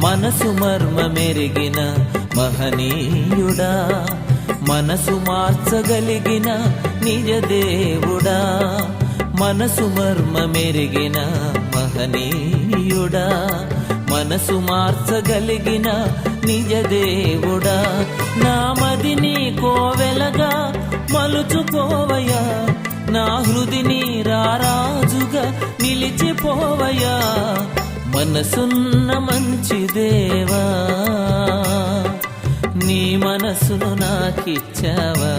మనసు మర్మమెరిగిన మహనీయుడా, మనసు మార్చగలిగిన నిజ దేవుడా, మనసు మర్మమెరిగిన మహనీయుడా, మనసు మార్చగలిగిన నిజ దేవుడా, నా మదిని కోవెలగా మలుచుకోవయ్యా, నా హృదిని రారాజుగా నిలిచిపోవయ్యా, మనసున్న మంచి దేవా, నీ మనసును నాకిచ్చావా.